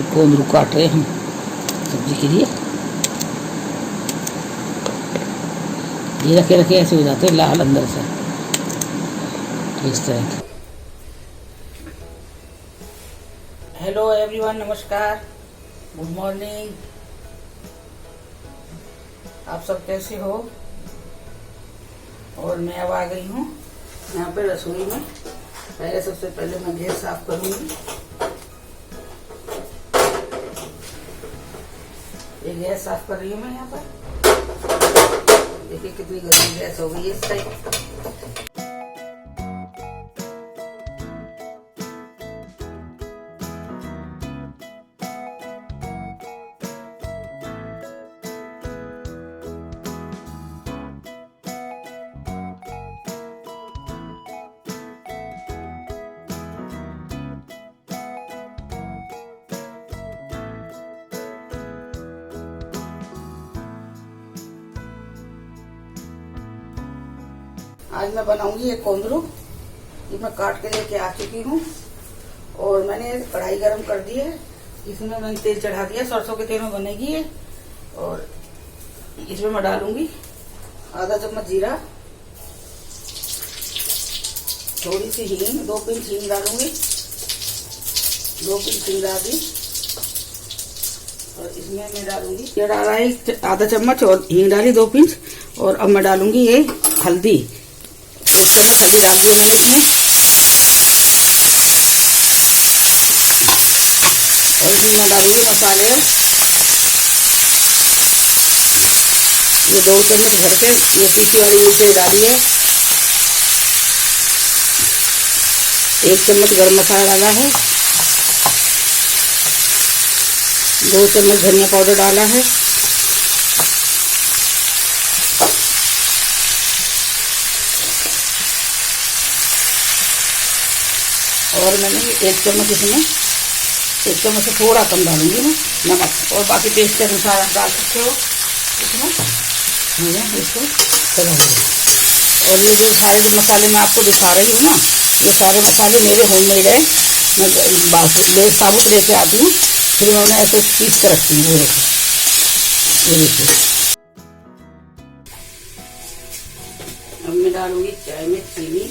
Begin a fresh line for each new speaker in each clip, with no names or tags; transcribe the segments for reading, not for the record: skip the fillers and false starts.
कोंदरू काट रहे हम सब्जी के लिए। ये रखे रखे ऐसे हो जाते हैं लाल अंदर से, इस तरह के। हेलो एवरीवन, नमस्कार, गुड मॉर्निंग। आप सब कैसे हो? और मैं अब आ गई हूँ यहाँ पे रसोई में। पहले सबसे पहले मैं गैस साफ करूंगी। ये गैस साफ कर रही हूँ मैं यहाँ पर। देखिए कितनी गंदी गैस हो गई है इस टाइप। आज मैं बनाऊंगी एक कोंदरू। ये मैं काट के लेके आ चुकी हूँ और मैंने कढ़ाई गरम कर दी है। इसमें मैंने तेल चढ़ा दिया, सरसों के तेल में बनेगी ये। और इसमें मैं डालूंगी आधा चम्मच जीरा, थोड़ी सी हींग, 2 पिंच हींग डालूंगी, 2 पिंच हींग डाल दी। और इसमें मैं डालूंगी, ये डाला है आधा चम्मच और हींग डाली 2 पिंच। और अब मैं डालूंगी ये हल्दी, 1 चम्मच हल्दी डाल दिया मैंने इसमें। और इसमें मैं डालूंगी मसाले, ये 2 चम्मच भर के ये पीसी वाली मिर्ची डाली है। 1 चम्मच गरम मसाला डाला है, 2 चम्मच धनिया पाउडर डाला है, और मैंने 1 चम्मच इसमें, 1 चम्मच से थोड़ा कम डालूंगी मैं नमक। और बाकी टेस्ट के अनुसार आप डाल सकते हो इसमें। मैंने इसको चला दिया। और ये जो सारे जो मसाले मैं आपको दिखा रही हूँ ना, ये सारे मसाले मेरे होममेड है। मैं साबुत लेके आती हूँ, फिर मैं उन्हें ऐसे पीस कर रखती हूँ। ये देखिए, अब मैं डालूंगी चाय में चीनी।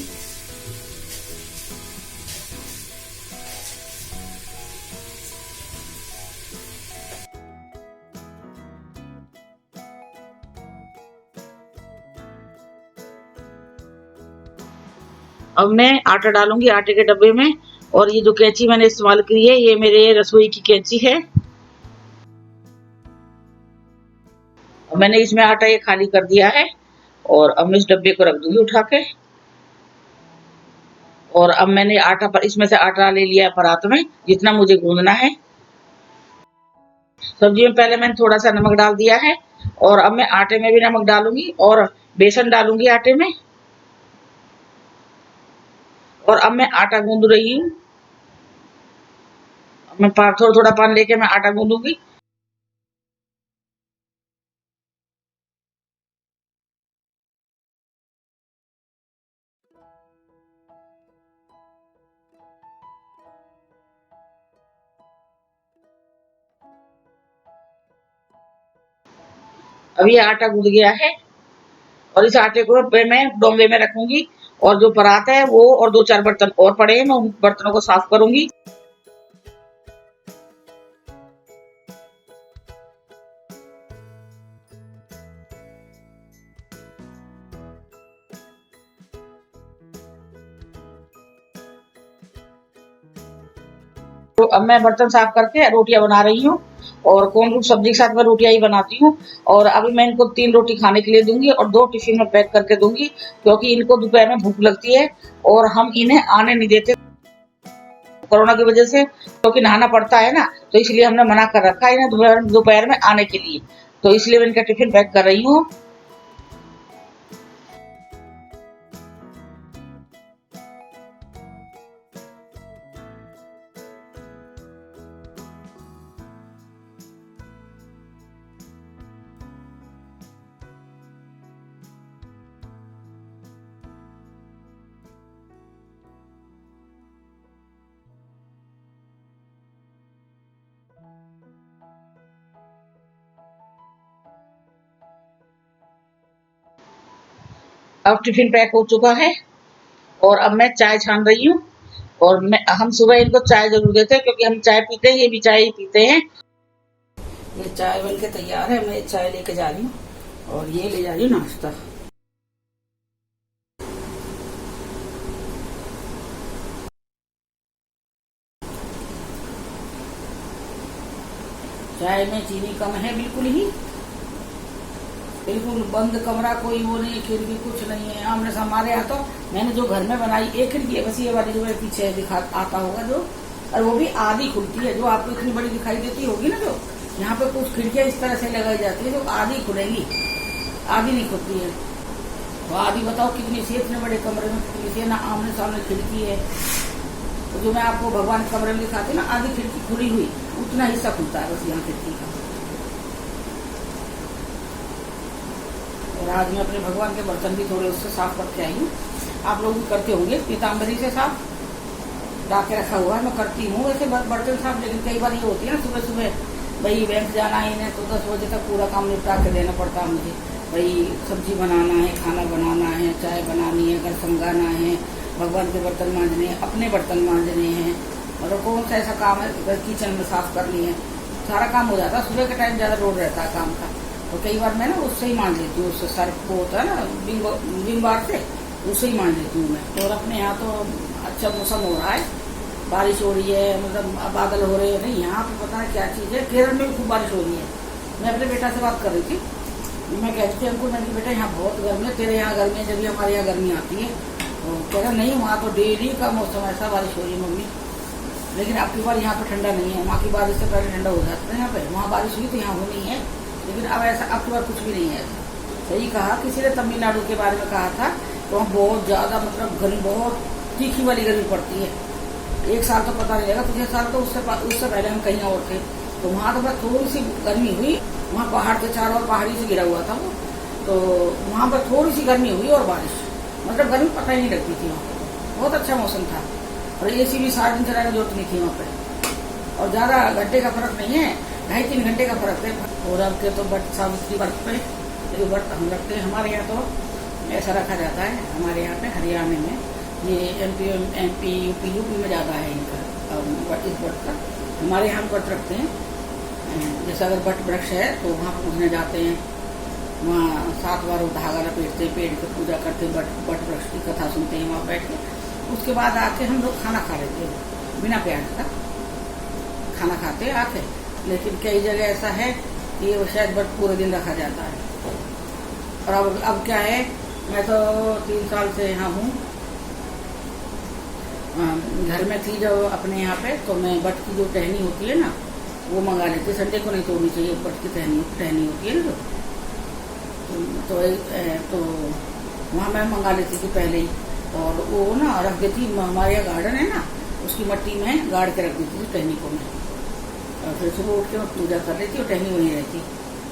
अब मैं आटा डालूंगी आटे के डब्बे में। और ये जो कैंची मैंने इस्तेमाल की है, ये मेरे रसोई की कैंची है। मैंने इसमें आटा ये खाली कर दिया है। और अब मैं इस डब्बे को रख दूंगी उठा के। और अब मैंने आटा पर इसमें से आटा ले लिया परात में, जितना मुझे गूंदना है। सब्जी में पहले मैंने थोड़ा सा नमक डाल दिया है। और अब मैं आटे में भी नमक डालूंगी और बेसन डालूंगी आटे में। और अब मैं आटा गूंद रही हूँ। मैं थोड़ा थोड़ा पानी लेके मैं आटा गूंदूंगी। अब ये आटा गूंद गया है। और इस आटे को मैं डोंगे में रखूंगी। और जो परात है वो और 2-4 बर्तन और पड़े हैं, मैं उन बर्तनों को साफ करूंगी। तो अब मैं बर्तन साफ करके रोटियां बना रही हूँ। और कोंदरू सब्जी के साथ मैं रोटियां ही बनाती हूँ। और अभी मैं इनको 3 रोटी खाने के लिए दूंगी और 2 टिफिन में पैक करके दूंगी, क्योंकि इनको दोपहर में भूख लगती है। और हम इन्हें आने नहीं देते कोरोना की वजह से, क्योंकि नहाना पड़ता है ना, तो इसलिए हमने मना कर रखा है इन्हें दोपहर में आने के लिए। तो इसलिए मैं इनका टिफिन पैक कर रही हूँ। अब टिफिन पैक हो चुका है और अब मैं चाय छान रही हूँ। और हम सुबह इनको चाय जरूर देते हैं क्योंकि हम चाय पीते हैं, ये भी चाय ही पीते हैं। ये चाय बन के तैयार है, मैं चाय लेके जा रही हूँ और ये ले जा रही हूँ नाश्ता। चाय में चीनी कम है, बिल्कुल ही, बिल्कुल बंद कमरा, कोई वो नहीं, खिड़की कुछ नहीं है। हमने हमारे यहाँ तो मैंने जो घर में बनाई एक खिड़की है बस, ये वाली जो मेरे पीछे दिखा आता होगा जो, और वो भी आधी खुलती है, जो आपको इतनी बड़ी दिखाई देती होगी ना, जो यहाँ पे कुछ खिड़कियां इस तरह से लगाई जाती है जो आधी खुलेंगी, आधी नहीं खुलती है। तो आधी बताओ कितनी सी, इतने बड़े कमरे में कितनी सी, ना आमने सामने खिड़की है। तो जो मैं आपको भगवान के कमरे में दिखाती ना, आधी खिड़की खुली हुई, उतना हिस्सा खुलता है बस यहाँ खिड़की का। और आज मैं अपने भगवान के बर्तन भी थोड़े उससे साफ करके आई हूँ। आप लोग भी करते होंगे पीताम्बरी से साफ, ला के रखा हुआ है, मैं करती हूँ वैसे बर्तन साफ। लेकिन कई बार ये होती है ना, सुबह सुबह भाई बैंक जाना ही नहीं तो 10 बजे तक पूरा काम निपटा के देना पड़ता है मुझे। भाई सब्जी बनाना है, खाना बनाना है, चाय बनानी है, घर संगाना है, भगवान के बर्तन मांजने हैं, अपने बर्तन मांजने हैं, और कौन सा ऐसा काम है किचन में साफ करनी है, सारा काम हो जाता है। सुबह के टाइम ज्यादा लोड रहता है काम का, तो कई बार मैं ना उससे ही मांज लेती हूँ, उससे सर्फ को होता है ना विम बार से, उससे ही मांज लेती हूँ मैं। और अपने यहाँ तो अच्छा मौसम हो रहा है, बारिश हो रही है, मतलब बादल हो रहे हैं। नहीं, यहाँ पे पता है क्या चीज है, केरल में भी खूब बारिश हो रही है। मैं अपने बेटा से बात कर रही थी, मैं कहती थी हमको, मैंने बेटा यहाँ बहुत गर्मी है, तेरे यहाँ गर्मी है, जब भी हमारे यहाँ गर्मी आती है। तो कह रहा नहीं, वहाँ तो डेली का मौसम ऐसा बारिश हो रही है मम्मी, लेकिन आपकी बार यहाँ पे ठंडा नहीं है। वहाँ की बारिश से पहले ठंडा हो जाता है यहाँ पे, वहाँ बारिश हुई तो यहाँ हो नहीं है, लेकिन अब ऐसा आपकी बार कुछ भी नहीं है ऐसा। सही कहा, किसी ने तमिलनाडु के बारे में कहा था, तो वहाँ बहुत ज्यादा मतलब गर्मी, बहुत तीखी वाली गर्मी पड़ती है। एक साल तो पता नहीं लगा, पिछले साल तो उससे पहले हम कहीं और थे, तो वहाँ तो बस थोड़ी सी गर्मी हुई, वहाँ पहाड़ के चारों ओर पहाड़ी से गिरा हुआ था वो, तो वहाँ पर थोड़ी सी गर्मी हुई और बारिश, मतलब गर्मी पता ही नहीं लगती थी वहाँ पे, बहुत अच्छा मौसम था। और एसी भी 7 दिन चलाने की जरूरत नहीं थी वहाँ पे, और ज्यादा घंटे का फर्क नहीं है, 2.5-3 घंटे का फर्क है। और अब के तो बट सावित्री व्रत पे जो व्रत हम रखते हैं, हमारे यहाँ तो ऐसा रखा जाता है, हमारे यहाँ पे हरियाणा में, ये एमपी यूपी में ज्यादा है इनका इस व्रत का। हमारे यहाँ व्रत रखते हैं, जैसे अगर बट वृक्ष है तो वहाँ पूजने जाते हैं, वहाँ 7 बार वो धागा लपेटते हैं, पेड़ की पूजा करते हैं, बट वृक्ष की कथा सुनते हैं वहाँ बैठ के। उसके बाद आके हम लोग खाना खा लेते हैं बिना प्याज का, खाना खाते आके। लेकिन कई जगह ऐसा है कि वो शायद व्रत पूरे दिन रखा जाता है। और अब क्या है, मैं तो 3 साल से यहाँ हूँ, घर में थी जब अपने यहाँ पे, तो मैं बट की जो टहनी होती है ना वो मंगा लेती, संडे को नहीं तोड़नी चाहिए, बट की टहनी होती है ना तो वहाँ मैं मंगा लेती थी पहले ही, और वो ना रख देती, हमारे यहाँ गार्डन है ना, उसकी मट्टी में गाड़ के रख देती थी टहनी को मैं, और फिर सुबह उठ के मैं पूजा कर लेती और टहनी वहीं रहती।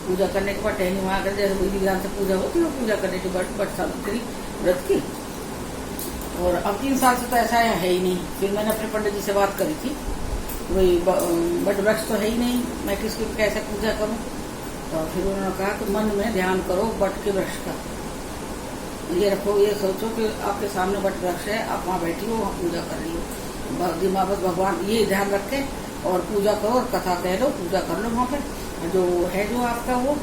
पूजा करने के बाद टहनी वहाँ कर, जैसे विधि विधान से पूजा होती है, पूजा करने के बाद बट सावित्री व्रत की। और अब 3 साल से तो ऐसा है ही नहीं। फिर मैंने अपने पंडित जी से बात करी थी, वही बट वृक्ष तो है ही नहीं, मैं किसकी कैसे पूजा करूं। तो फिर उन्होंने कहा कि मन में ध्यान करो बट के वृक्ष का, ये रखो, ये सोचो कि आपके सामने बट वृक्ष है, आप वहाँ बैठी हो, वहाँ पूजा कर रही हो, दिमाग में भगवान, ये ध्यान रखे और पूजा करो और कथा कह लो, पूजा कर लो। वहाँ पे जो है जो आपका वो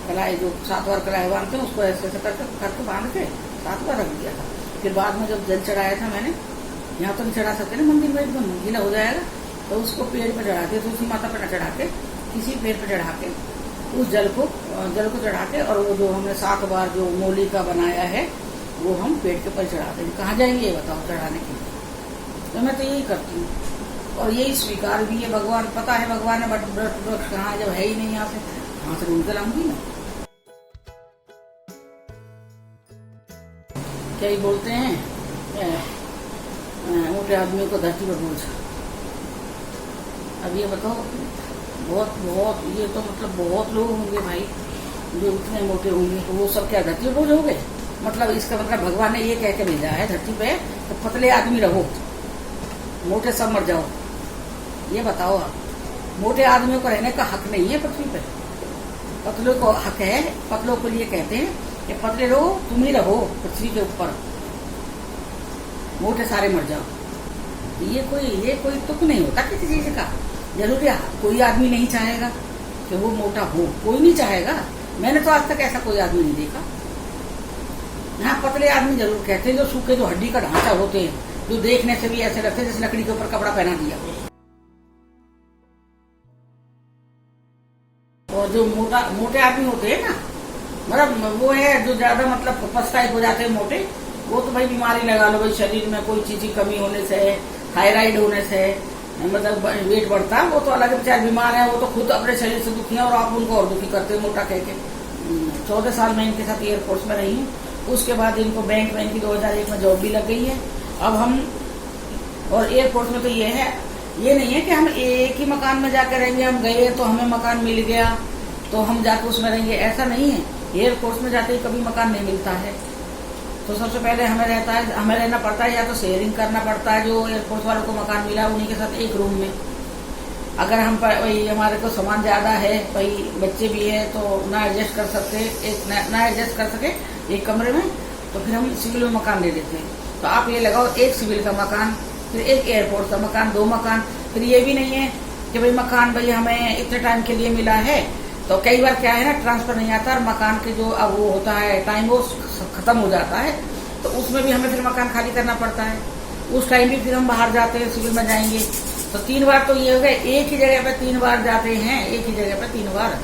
कलाई, जो 7 बार कलाई बांधते हैं, उसको ऐसे करके बांध के 7 बार रख दिया था। फिर बाद में जब जल चढ़ाया था मैंने, यहाँ तो नहीं चढ़ा सकते ना मंदिर में, एकदम गीला हो जाएगा, तो उसको पेड़ पे चढ़ा के, तुलसी माता पे न चढ़ा के, किसी पेड़ पे चढ़ा के उस जल को चढ़ा के, और वो जो हमने 7 बार जो मोली का बनाया है वो हम पेड़ के ऊपर चढ़ाते हैं। कहाँ जाएंगे ये बताओ चढ़ाने के लिए? तो मैं तो यही करती हूँ, और यही स्वीकार भी है। भगवान पता है, भगवान ने वृक्ष कहाँ, जब है ही नहीं यहाँ से, कहाँ से ढूंढ कर लाऊंगी मैं? क्या ही बोलते हैं, मोटे आदमी को धरती पर बोझ। अब ये बताओ, बहुत ये तो मतलब बहुत लोग होंगे भाई जो इतने मोटे होंगे, तो वो सब क्या धरती पर बोझ हो गए? मतलब इसका मतलब भगवान ने ये कह के भेजा है धरती पे, तो पतले आदमी रहो, मोटे सब मर जाओ। ये बताओ आप, मोटे आदमियों को रहने का हक नहीं है पृथ्वी पे, पतलों को हक है। पतलों के लिए कहते हैं कि पतले रहो, तुम ही रहो पृथ्वी के ऊपर, मोटे सारे मर जाओ। ये कोई तुक नहीं होता किसी चीज का। जरूरी कोई आदमी नहीं चाहेगा कि वो मोटा हो, कोई नहीं चाहेगा। मैंने तो आज तक ऐसा कोई आदमी नहीं देखा। हाँ, पतले आदमी जरूर कहते हैं, जो सूखे, जो हड्डी का ढांचा होते हैं, जो देखने से भी ऐसे लगते हैं जैसे लकड़ी के ऊपर कपड़ा पहना दिया। और जो मोटे आदमी होते हैं ना, मतलब वो है जो ज्यादा मतलब पछताए हो जाते हैं मोटे, वो तो भाई बीमारी लगा लो, भाई शरीर में कोई चीज की कमी होने से, थायराइड होने से मतलब वेट बढ़ता है, वो तो अलग बेचारे बीमार है, वो तो खुद अपने शरीर से दुखी है और आप उनको और दुखी करते हैं मोटा कह के। 14 साल मैं इनके साथ एयरफोर्स में रही हूँ। उसके बाद इनको बैंक में इनकी 2001 में जॉब भी लग गई है। अब हम और एयरफोर्स में तो ये नहीं है कि हम एक ही मकान में जाकर रहेंगे, हम गए तो हमें मकान मिल गया तो हम जाकर उसमें रहेंगे, ऐसा नहीं है। एयरफोर्स में जाते ही कभी मकान नहीं मिलता है। तो सबसे पहले हमें रहना पड़ता है, या तो शेयरिंग करना पड़ता है। जो एयरफोर्स वालों को मकान मिला उन्हीं के साथ एक रूम में। अगर हम भाई हमारे को सामान ज्यादा है, भाई बच्चे भी है, तो ना एडजस्ट कर सके एक कमरे में, तो फिर हम सिविल में मकान ले लेते हैं। तो आप ये लगाओ, एक सिविल का मकान, फिर एक एयरपोर्ट का मकान, 2 मकान। फिर ये भी नहीं है कि भाई मकान भाई हमें इतने टाइम के लिए मिला है, तो कई बार क्या है ना, ट्रांसफर नहीं आता और मकान के जो अब वो होता है टाइम, वो खत्म हो जाता है, तो उसमें भी हमें फिर मकान खाली करना पड़ता है। उस टाइम भी फिर हम बाहर जाते हैं, सिविल में जाएंगे, तो 3 बार तो ये हो गए, एक ही जगह पे 3 बार जाते हैं, एक ही जगह पे 3 बार।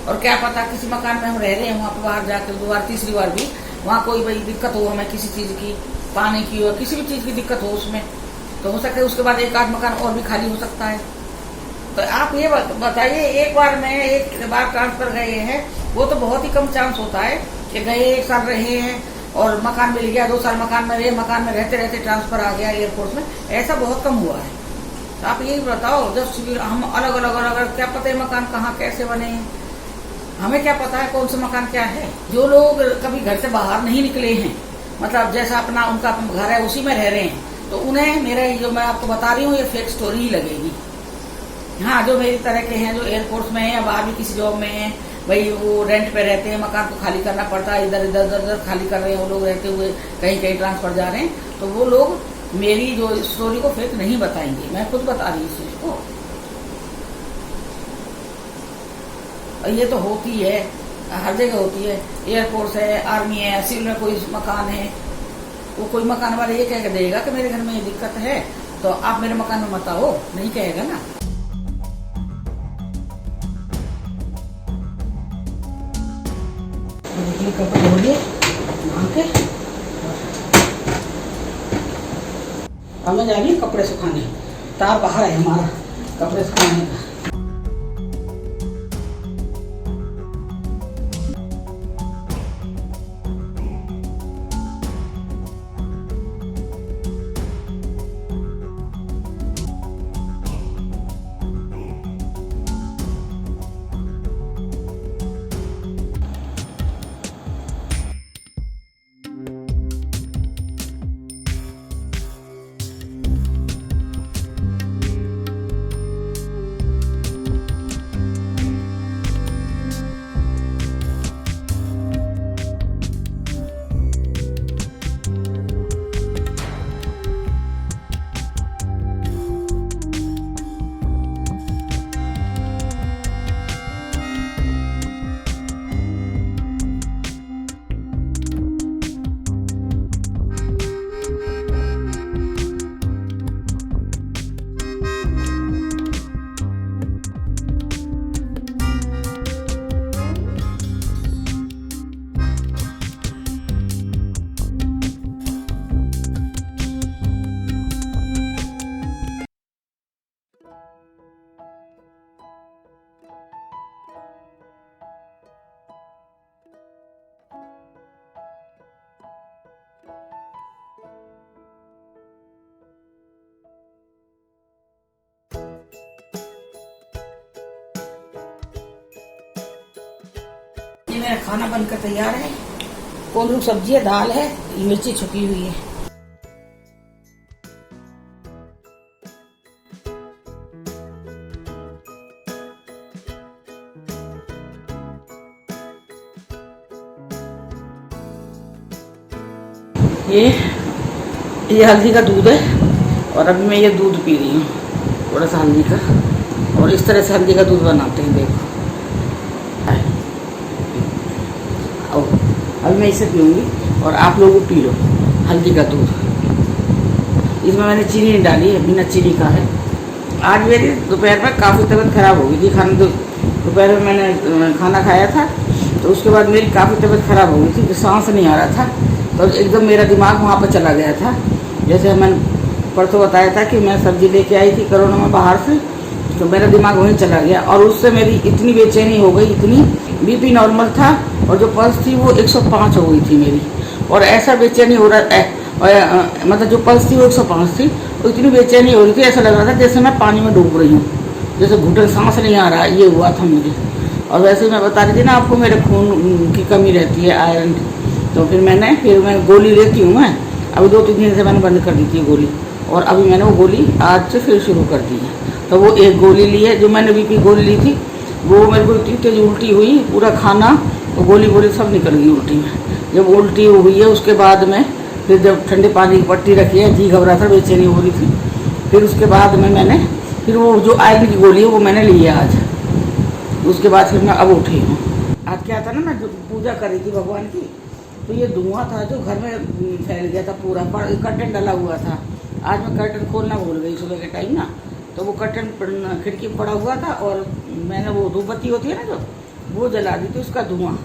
और क्या पता किसी मकान में हम रह रहे हैं, वहां पर बाहर जाकर 2 बार, तीसरी बार भी वहां कोई भाई दिक्कत हो, हमें किसी चीज की, पानी की हो, किसी भी चीज की दिक्कत हो उसमें, तो हो सकता है उसके बाद 1 आध मकान और भी खाली हो सकता है। तो आप ये बताइए, एक बार ट्रांसफर गए हैं, वो तो बहुत ही कम चांस होता है कि गए 1 साल रहे हैं और मकान मिल गया, 2 साल मकान में रहे, मकान में रहते रहते ट्रांसफर आ गया एयरपोर्ट में, ऐसा बहुत कम हुआ है। तो आप यही बताओ, जब हम अलग अलग क्या पता है मकान कहाँ कैसे बने हैं, हमें क्या पता है कौन सा मकान क्या है। जो लोग कभी घर से बाहर नहीं निकले हैं, मतलब जैसा अपना उनका घर है उसी में रह रहे हैं, तो उन्हें मेरा जो मैं आपको बता रही हूँ ये फेक स्टोरी ही लगेगी। हाँ, जो मेरी तरह के हैं, जो एयरपोर्ट में है या बाहर भी किसी जॉब में है, भाई वो रेंट पे रहते हैं, मकान को खाली करना पड़ता है, इधर खाली कर रहे हैं, वो लोग रहते हुए कहीं ट्रांसफर जा रहे हैं, तो वो लोग मेरी जो स्टोरी को फेक नहीं बताएंगे, मैं खुद बता रही हूँ इस चीज को। और ये तो होती है, हर जगह होती है, एयरफोर्स है, आर्मी है, सिविल में कोई मकान है, वो कोई मकान वाला ये कह के देगा कि मेरे घर में ये दिक्कत है तो आप मेरे मकान में मत आओ, नहीं कहेगा ना। कपड़े धो लिए अब मैं जा रही हूँ कपड़े सुखाने, तार बाहर है हमारा कपड़े सुखाने का। ये मेरा खाना बनकर तैयार है। कोल्हू सब्जी है, दाल है, मिर्ची छुपी हुई है। ये हल्दी का दूध है और अभी मैं ये दूध पी रही हूँ, थोड़ा सा हल्दी का। और इस तरह से हल्दी का दूध बनाते हैं, देखो। अभी मैं इसे पीऊँगी और आप लोग पी लो हल्दी का दूध। इसमें मैंने चीनी नहीं डाली है, बिना चीनी का है। आज मेरी दोपहर में काफ़ी तबीयत ख़राब हो गई थी। दोपहर में मैंने खाना खाया था, तो उसके बाद मेरी काफ़ी तबीयत ख़राब हो गई थी, सांस नहीं आ रहा था। तो एकदम मेरा दिमाग वहाँ पर चला गया था। जैसे मैंने परसों बताया था कि मैं सब्ज़ी लेके आई थी कोरोना में बाहर से, तो मेरा दिमाग वहीं चला गया और उससे मेरी इतनी बेचैनी हो गई, इतनी बीपी नॉर्मल था और जो पल्स थी वो 105 हो गई थी मेरी। और ऐसा बेचैनी हो रहा है, मतलब जो पल्स थी वो 105 थी, तो इतनी बेचैनी हो रही थी, ऐसा लग रहा था जैसे मैं पानी में डूब रही हूँ, जैसे घुटन सांस नहीं आ रहा, ये हुआ था मुझे। और वैसे ही मैं बता रही थी ना आपको, मेरे खून की कमी रहती है, आयरन। तो फिर मैं गोली लेती हूँ। मैं अभी 2-3 दिन से मैंने बंद कर दी थी गोली, और अभी मैंने वो गोली आज से फिर शुरू कर दी है। तो वो एक गोली ली है, जो मैंने बीपी गोली ली थी, वो मेरे को इतनी तेज उल्टी हुई, पूरा खाना तो गोली सब निकल गई उल्टी में। जब उल्टी हुई है उसके बाद में फिर जब ठंडे पानी की पट्टी रखी है, जी घबरा था, बेचैनी हो रही थी। फिर उसके बाद में मैंने फिर वो जो आयरन की गोली है वो मैंने ली है आज। उसके बाद फिर मैं अब उठी हूँ। आज क्या था ना, मैं पूजा कर रही थी भगवान की, तो ये धुआं था जो घर में फैल गया था पूरा, पर कर्टन डला हुआ था। आज मैं कर्टन खोलना भूल गई सुबह के टाइम ना, तो वो कर्टन खिड़की में पड़ा हुआ था और मैंने वो धूपबत्ती होती है ना जो, वो जला दी थी, उसका धुआं।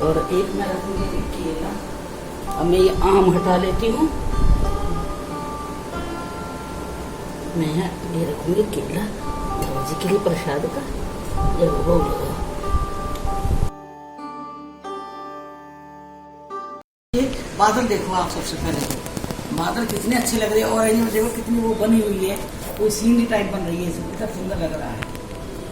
और एक मैं रखूँगी केला। अब मैं ये आम हटा लेती हूँ, मैं ये रखूँगी केला जी के लिए प्रसाद का, जब वो होगा। ये बादल देखो आप, सबसे पहले बादल कितने अच्छे लग रहे हैं, और ये देखो कितनी वो बनी हुई है, वो सीनरी टाइप बन रही है, कितना सुंदर लग रहा है।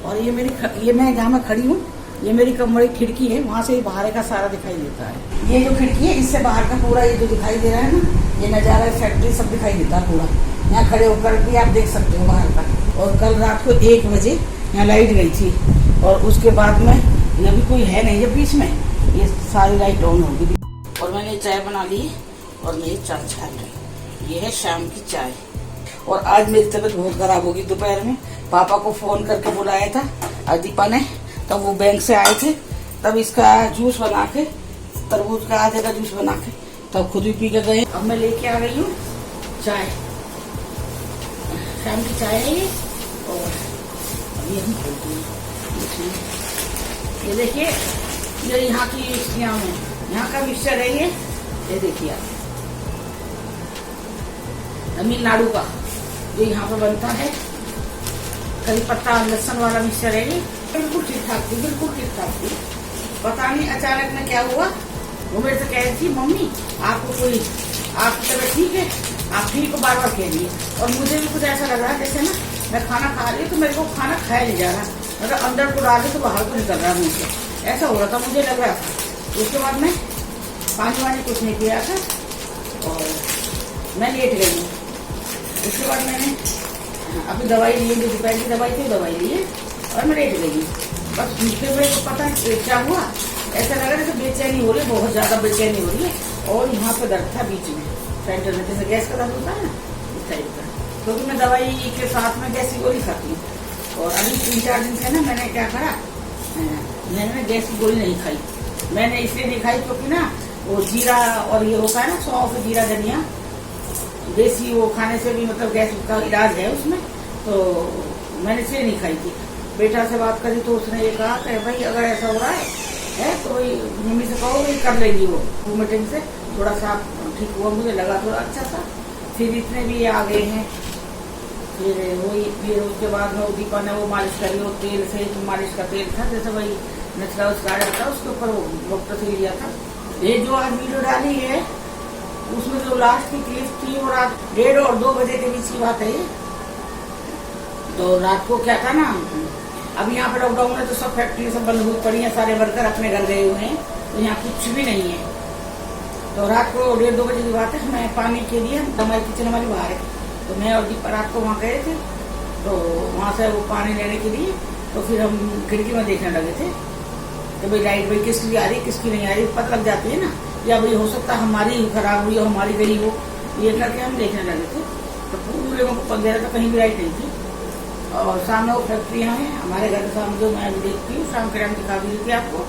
और ये मैं जहाँ मैं खड़ी हूँ, ये मेरी कमरे की खिड़की है, वहाँ से बाहर का सारा दिखाई देता है। ये जो खिड़की है, इससे बाहर का पूरा ये जो दिखाई दे रहा है ना, ये नज़ारा, फैक्ट्री सब दिखाई देता है पूरा। यहाँ खड़े होकर भी आप देख सकते हो बाहर का। और कल रात को 1 बजे यहाँ लाइट गई थी, और उसके बाद में अभी कोई है नहीं है बीच में, ये सारी लाइट ऑन होगी। और मैंने चाय बना ली और मैं चाय छान रही, ये है शाम की चाय। और आज मेरी तबीयत बहुत खराब होगी। दोपहर में पापा को फ़ोन करके बुलाया था अदीपा ने, तब वो बैंक से आए थे, तब इसका जूस बना के, तरबूज का आधे का जूस बना के, तब खुद भी पी के गए। अब मैं लेके आ गई हूँ चाय, शाम की चाय है ये। और अभी हम खोलते हैं, ये देखिए, ये यहाँ की यहाँ का मिक्सचर है ये देखिए आप, तमिलनाडु का जो यहाँ पर बनता है, करी पत्ता लहसुन वाला मिक्सचर है ये। बिल्कुल ठीक ठाक थी, बिल्कुल ठीक ठाक थी। पता नहीं अचानक में क्या हुआ, वो मेरे से कह रही थी, मम्मी आपकी तबीयत ठीक है, आप ठीक को बार बार कह रही है। और मुझे भी कुछ ऐसा लग रहा है जैसे ना मैं खाना खा रही हूँ तो मेरे को खाना खाया नहीं जा रहा, मतलब अंदर को डाले तो बाहर को निकल रहा है मुझे, ऐसा हो रहा था, मुझे लग रहा था। उसके बाद मैं पानी वानी कुछ नहीं पिया था और मैं लेट गई। उसके बाद मैंने अपनी दवाई ली, जो दोपहर की दवाई थी दवाई ली है, और मैं लेट गई। बस फिर मेरे को पता नहीं क्या हुआ, ऐसा लगा जैसे बेचैनी हो रही है, बहुत ज़्यादा बेचैनी हो रही है। और यहाँ पे दर्द था बीच में, सेंटर में, जैसे गैस का दर्द होता है ना, इस टाइप का। क्योंकि मैं दवाई के साथ में गैस की गोली खाती हूँ। और अभी 3-4 दिन से ना मैंने क्या करा, मैंने गैस की गोली नहीं खाई। मैंने इसलिए नहीं खाई क्योंकि ना वो जीरा और ये होता है ना, सौंफ, जीरा, धनिया, देसी, वो खाने से भी मतलब गैस का इलाज है उसमें, तो मैंने इसलिए नहीं खाई थी। बेटा से बात करी तो उसने ये कहा कि भाई अगर ऐसा हो रहा है तो वही मम्मी से कहो, वही कर लेंगी वो मीटिंग से थोड़ा सा ठीक हुआ, मुझे लगा थोड़ा अच्छा सा। फिर इतने भी आ गए हैं, फिर उसके बाद में दीपा ने वो मालिश करी, वो तेल से, मालिश का तेल था जैसे वही नचला उसका था, उसके ऊपर वो डॉक्टर से लिया था। ये जो आज वीडियो डाली है उसमें जो लास्ट की क्लिप थी वो रात 1:30 और 2 बजे के बीच की बात है। तो रात को क्या था ना, अब यहाँ पे लॉकडाउन है तो सब फैक्ट्री सब बंद हुई पड़ी है, सारे वर्कर अपने घर गए हुए हैं, तो यहाँ कुछ भी नहीं है। तो रात को 1:30-2 बजे की बात है, मैं पानी के लिए हमारी किचन हमारी बाहर है, तो मैं और दीपा रात को वहाँ गए थे। तो वहाँ से वो पानी लेने के लिए तो फिर हम खिड़की में देखने लगे थे कि भाई लाइट भाई किसकी आ रही किसकी नहीं आ रही, पता लग जाती है ना, या भाई हो सकता है हमारी खराब हुई हो हमारी गई हो, ये करके हम देखने लगे थे। तो पूरे को अंधेरा तो कहीं भी लाइट नहीं थी। और सामने वो फैक्ट्रियाँ हैं हमारे घर के सामने, जो मैं अभी देखती हूँ शाम के टाइम दिखा दी थी आपको,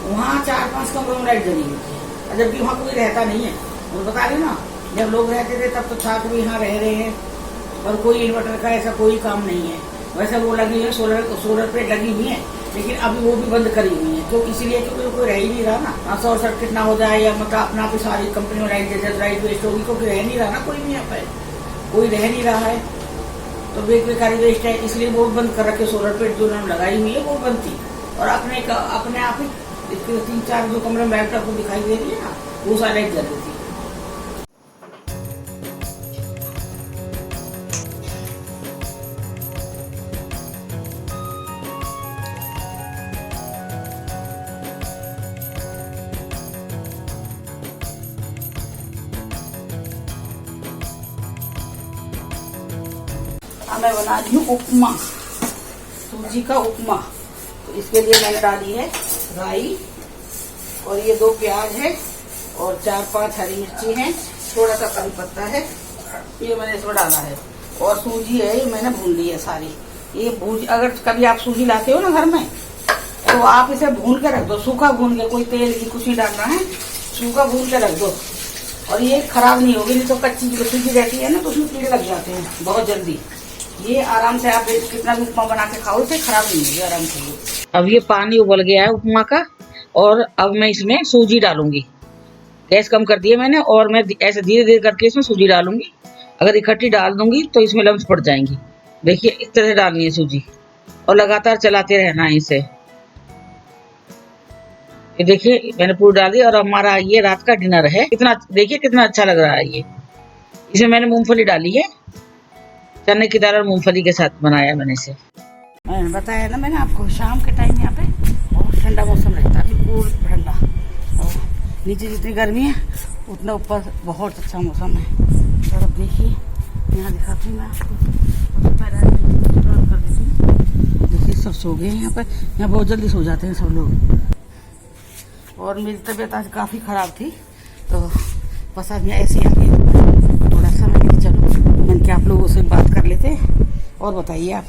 वहाँ 4-5 कमरों में लाइट जली हुई थी, जबकि वहाँ कोई रहता नहीं है। वो बता रहे ना, जब लोग रहते थे तब तो था कि यहाँ रह रहे हैं, और कोई इन्वर्टर का ऐसा कोई काम नहीं है। वैसे वो लगी है सोलर प्लेट लगी हुई है, लेकिन अभी वो भी बंद करी हुई है, तो इसीलिए क्योंकि कोई रह ही नहीं रहा ना, शॉर्ट सर्किट ना हो जाए या मतलब अपना आप सारी कंपनी में लाइट दे लाइट वेस्ट होगी, क्योंकि रह नहीं रहा ना, कोई भी यहाँ पे कोई रह नहीं रहा है, तो बेकारी वेस्ट है, इसलिए वो बंद कर रखे। सोलर प्लेट जो उन्होंने लगाई हुई है वो बंद थी, और अपने आप ही इसके 3-4 जो कमरे में लाइट आपको दिखाई दे रही है ना, वो सारी लाइट जल रही थी। मैं बना रही हूँ उपमा, सूजी का उपमा। तो इसके लिए मैंने डाली है राई, और ये 2 प्याज है, और 4-5 हरी मिर्ची है, थोड़ा सा करी पत्ता है, ये मैंने इसमें डाला है, और सूजी है ये मैंने भून ली है सारी। ये अगर कभी आप सूजी लाते हो ना घर में, तो आप इसे भून के रख दो, सूखा भून के, कोई तेल की कुछ नहीं डालना है, सूखा भून के रख दो, और ये खराब नहीं होगी। नहीं तो कच्ची जो सूजी रहती है ना, तो उसमें कीड़े लग जाते हैं बहुत जल्दी। ये आराम से आप कितना भी उपमा बना के खाओ, इसे खराब नहीं होगी आराम से। अब ये पानी उबल गया है उपमा का, और अब मैं इसमें सूजी डालूंगी। गैस कम कर दिया मैंने, और मैं ऐसे धीरे धीरे करके इसमें सूजी डालूंगी। अगर इकट्ठी डाल दूंगी तो इसमें लम्स पड़ जाएंगी। देखिए इस तरह से डालनी है सूजी, और लगातार चलाते रहना है इसे। ये देखिए मैंने पूरी डाल दी, और हमारा ये रात का डिनर है। कितना देखिए कितना अच्छा लग रहा है ये। इसमें मैंने मूंगफली डाली है, चने की दाल और मूंगफली के साथ बनाया मैंने इसे। मैंने बताया ना मैंने आपको, शाम के टाइम यहाँ पे बहुत ठंडा मौसम रहता है, बिल्कुल ठंडा, और नीचे जितनी गर्मी है उतना ऊपर बहुत अच्छा मौसम है। और अब देखिए यहाँ दिखाती हूँ मैं आपको, देखिए सब सो गए हैं यहाँ पर। यहाँ बहुत जल्दी सो जाते हैं सब लोग, और मेरी तबीयत आज काफ़ी ख़राब थी, तो बस आज मैं ऐसे ही आ गई। थोड़ा सा मैं चलो मैंने क्या आप लोगों से बात कर लेते। और बताइए आप।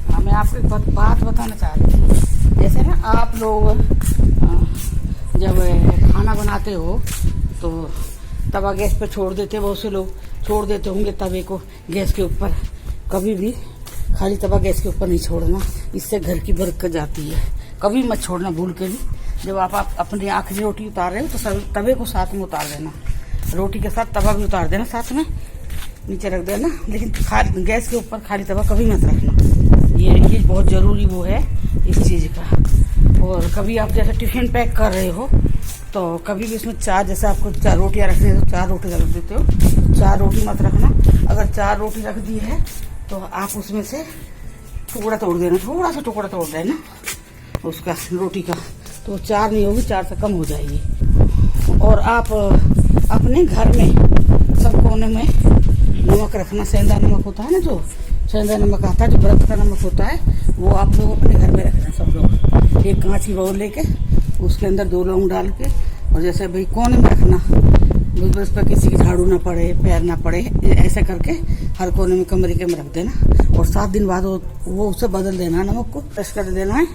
हाँ, मैं आपको एक बात बताना चाह रही थी। जैसे ना आप लोग जब खाना बनाते हो तो तवा गैस पे छोड़ देते, बहुत से लोग छोड़ देते होंगे तवे को गैस के ऊपर। कभी भी खाली तवा गैस के ऊपर नहीं छोड़ना, इससे घर की बरकत जाती है। कभी मत छोड़ना भूल के भी। जब आप अपनी आखिरी रोटी उतार रहे हो तो तवे को साथ में उतार देना, रोटी के साथ तवा भी उतार देना, साथ में नीचे रख देना, लेकिन खाली गैस के ऊपर खाली तवा कभी मत रखना। ये बहुत ज़रूरी वो है इस चीज़ का। और कभी आप जैसे टिफ़िन पैक कर रहे हो तो कभी भी इसमें 4, जैसे आपको 4 रोटियाँ रखनी है तो 4 रोटी रख देते हो, 4 रोटी मत रखना। अगर 4 रोटी रख दी है तो आप उसमें से टुकड़ा तोड़ देना, थोड़ा सा टुकड़ा तोड़ देना उसका रोटी का, तो 4 नहीं होगी, 4 से कम हो जाएगी। और आप अपने घर में सब कोने में नमक रखना, सेंधा नमक होता है ना, जो सेंधा नमक आता है, जो व्रत का नमक होता है, वो आप लोग अपने घर में रखना सब लोग। एक कांच की बाउल लेके उसके अंदर 2 लौंग डाल के, और जैसे भाई कोने में रखना, उस पर किसी की झाड़ू ना पड़े, पैर ना पड़े, ऐसे करके हर कोने में कमरे के में रख देना। और 7 दिन बाद वो उसे बदल देना, नमक को फ्रेश कर देना है।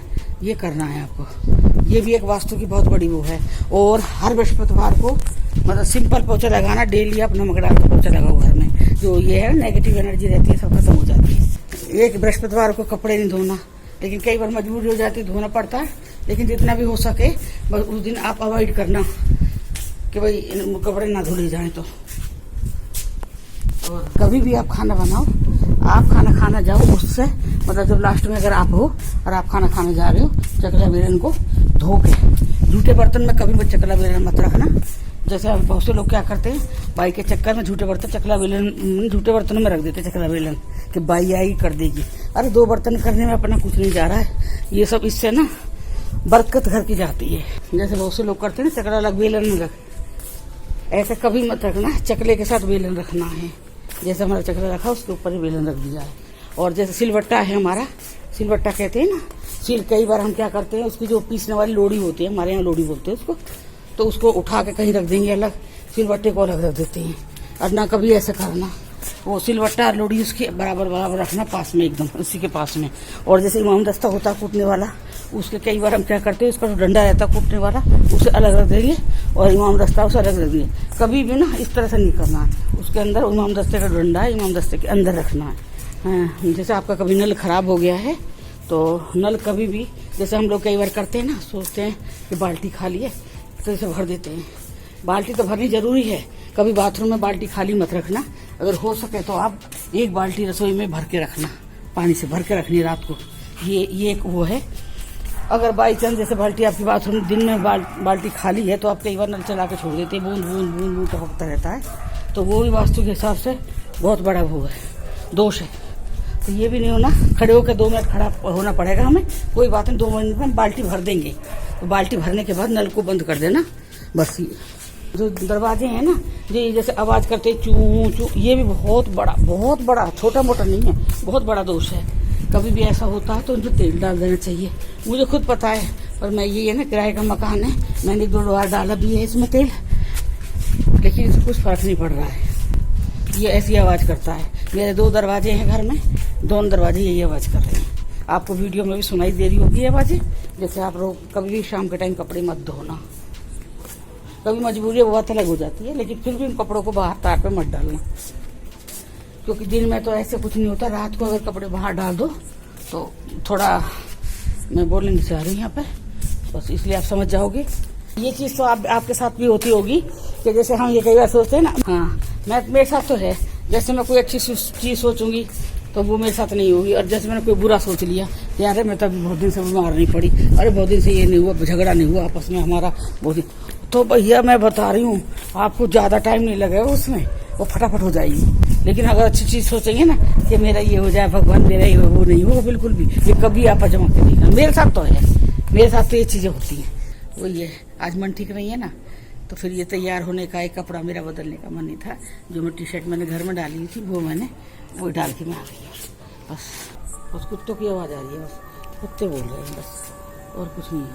ये करना है आपको। ये भी एक वास्तु की बहुत बड़ी वो है। और हर बृहस्पतिवार को मतलब सिंपल पोछा लगाना, डेली आप नमक डाल के पोछा लगाओ घर में। जो ये है नेगेटिव एनर्जी रहती है सब खत्म हो जाती है। एक बृहस्पतिवार को कपड़े नहीं धोना, लेकिन कई बार मजबूरी हो जाती है, धोना पड़ता है, लेकिन जितना भी हो सके बस उस दिन आप अवॉइड करना कि भाई कपड़े ना धुले जाएं। तो और कभी भी आप खाना बनाओ, आप खाना खाना जाओ उससे मतलब जब लास्ट में अगर आप हो और आप खाना खाने जा रहे हो, चकला बेलन को धो के, झूठे बर्तन में कभी भी चकला बेलन मत रखना। जैसे बहुत से लोग क्या करते हैं, बाई के चक्कर में झूठे बर्तन चकला बेलन झूठे बर्तनों में रख देते चकला बेलन कि बाई आई कर देगी। अरे 2 बर्तन करने में अपना कुछ नहीं जा रहा है। ये सब इससे ना बरकत घर की जाती है। जैसे बहुत से लोग करते हैं ना, चकला अलग बेलन में रख, ऐसा कभी मत रखना। चकले के साथ बेलन रखना है। जैसे हमारा चकला रखा उसके ऊपर ही बेलन रख दिया है। और जैसे सिलबट्टा है हमारा, सिलबट्टा कहते हैं ना, कई बार हम क्या करते हैं, उसकी जो पीसने वाली लोड़ी होती है, हमारे यहाँ लोड़ी बोलते हैं उसको, तो उसको उठा के कहीं रख देंगे अलग, सिलबट्टे को अलग रख देते हैं। और ना कभी ऐसा करना, वो सिलबट्टा और लोड़ी उसके बराबर बराबर रखना पास में, एकदम उसी के पास में। और जैसे इमाम दस्ता होता है कूटने वाला, उसके कई बार हम क्या करते हैं, उसका जो डंडा रहता है कूटने वाला उसे अलग रख देंगे और इमाम दस्ता उसे अलग रख देंगे। कभी भी ना इस तरह से नहीं करना है। उसके अंदर इमाम दस्ते का डंडा है, इमाम दस्ते के अंदर रखना है। हाँ, जैसे आपका कभी नल खराब हो गया है तो नल कभी भी, जैसे हम लोग कई बार करते हैं ना, सोचते हैं कि बाल्टी खाली है तो इसे भर देते हैं। बाल्टी तो भरनी जरूरी है। कभी बाथरूम में बाल्टी खाली मत रखना। अगर हो सके तो आप एक बाल्टी रसोई में भर के रखना, पानी से भर के रखनी है रात को। ये एक वो है। अगर बाई चांस जैसे बाल्टी आपकी बाथरूम दिन में बाल्टी खाली है तो आप कई बार नल चला के छोड़ देते हैं, बूंद बूंद बूंद बूंद टपकता रहता है, तो वो भी वास्तु के हिसाब से बहुत बड़ा वो है, दोष है। तो ये भी नहीं होना। खड़े होकर 2 मिनट खड़ा होना पड़ेगा हमें, कोई बात नहीं, 2 मिनट में हम बाल्टी भर देंगे। तो बाल्टी भरने के बाद नल को बंद कर देना बस। जो दरवाजे हैं ना, ये जैसे आवाज़ करते चू चू, ये भी बहुत बड़ा, छोटा मोटा नहीं है, बहुत बड़ा दोष है। कभी भी ऐसा होता है तो उनको तेल डाल देना चाहिए। मुझे खुद पता है, पर मैं ये है ना, किराए का मकान है, मैंने 2 बार डाला भी है इसमें तेल, लेकिन इससे कुछ फर्क नहीं पड़ रहा है। ये ऐसी आवाज़ करता है। मेरे 2 दरवाजे हैं घर में, दोनों दरवाजे यही आवाज़ कर रहे हैं। आपको वीडियो में भी सुनाई दे रही होगी आवाज़ें। जैसे आप लोग कभी भी शाम के टाइम कपड़े मत धोना, कभी मजबूरी वो बात अलग हो जाती है, लेकिन फिर भी उन कपड़ों को बाहर तार पे मत डालना, क्योंकि दिन में तो ऐसे कुछ नहीं होता। रात को अगर कपड़े बाहर डाल दो तो थोड़ा, मैं बोलने नहीं चाह रही यहाँ पे, बस इसलिए आप समझ जाओगे। ये चीज़ तो आपके साथ भी होती होगी कि जैसे हम ये कई बार सोचते हैं ना, हाँ, मेरे साथ तो है। जैसे मैं कोई अच्छी चीज़ सोचूंगी तो वो मेरे साथ नहीं होगी, और जैसे मैंने कोई बुरा सोच लिया, यार मैं तो अभी बहुत दिन से बीमार नहीं पड़ी, अरे बहुत दिन से ये नहीं हुआ, झगड़ा नहीं हुआ आपस में हमारा बहुत दिन, तो भैया मैं बता रही हूँ आपको ज़्यादा टाइम नहीं लगेगा उसमें, वो फटाफट हो जाएगी। लेकिन अगर अच्छी चीज़ सोचेंगे ना कि मेरा ये हो जाए, भगवान मेरा ये, वो नहीं होगा बिल्कुल भी। ये कभी आप जमा के देखना, मेरे साथ तो है, मेरे साथ तो ये चीज़ें होती हैं। वही है, आज मन ठीक नहीं है ना, तो फिर ये तैयार होने का एक कपड़ा मेरा बदलने का मन नहीं था। जो मैं टी-शर्ट मैंने घर में डाली थी वो मैंने वो डाल के मैं आ गई हूँ। बस कुत्तों की आवाज़ आ रही है, बस कुत्ते बोल रहे हैं, बस और कुछ नहीं है,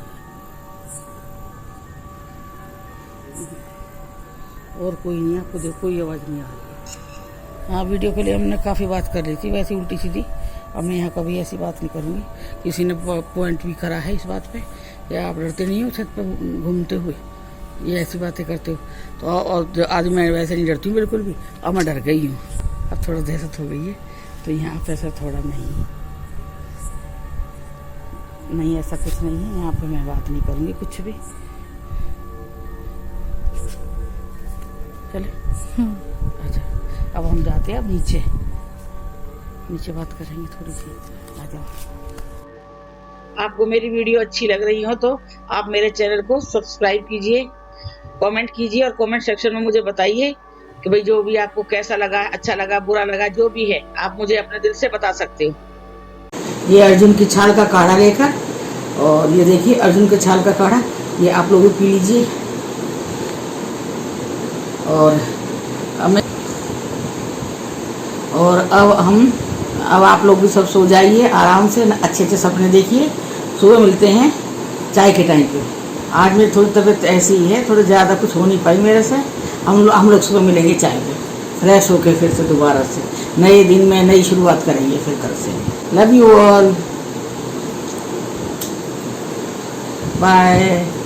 और कोई नहीं। आपको देखो कोई आवाज़ नहीं आ रही है। हाँ, वीडियो के लिए हमने काफ़ी बात कर ली थी वैसे उल्टी सीधी। अब मैं यहाँ कभी ऐसी बात नहीं करूँगी। किसी ने पॉइंट भी करा है इस बात पे, या आप डरते नहीं हो छत पे घूमते हुए, ये ऐसी बातें करते हो तो। और आज मैं वैसे नहीं डरती हूँ बिल्कुल भी, अब मैं डर गई हूँ, अब थोड़ा दहशत हो गई है। तो यहाँ पे ऐसा थोड़ा नहीं ऐसा कुछ नहीं है। यहाँ पे मैं बात नहीं करूँगी कुछ भी। चले अच्छा, अब हम जाते हैं, अब नीचे बात करेंगे थोड़ी सी। आ जाओ। आपको मेरी वीडियो अच्छी लग रही हो तो आप मेरे चैनल को सब्सक्राइब कीजिए, कमेंट कीजिए, और कमेंट सेक्शन में मुझे बताइए कि भाई जो भी आपको कैसा लगा, अच्छा लगा, बुरा लगा, जो भी है आप मुझे अपने दिल से बता सकते हो। ये अर्जुन की छाल का काढ़ा लेकर, और ये देखिए अर्जुन के छाल का काढ़ा, ये आप लोग भी पी लीजिए। और अब आप लोग भी सब सो जाइए आराम से, अच्छे अच्छे सपने देखिए। सुबह मिलते हैं चाय के टाइम पे। आज मेरी थोड़ी तबीयत ऐसी ही है, थोड़ी ज़्यादा कुछ हो नहीं पाई मेरे से। हम लोग सुबह मिलेंगे चाय पे, फ्रेश होके फिर से दोबारा से नए दिन में नई शुरुआत करेंगे फिर कल से। Love you all, bye.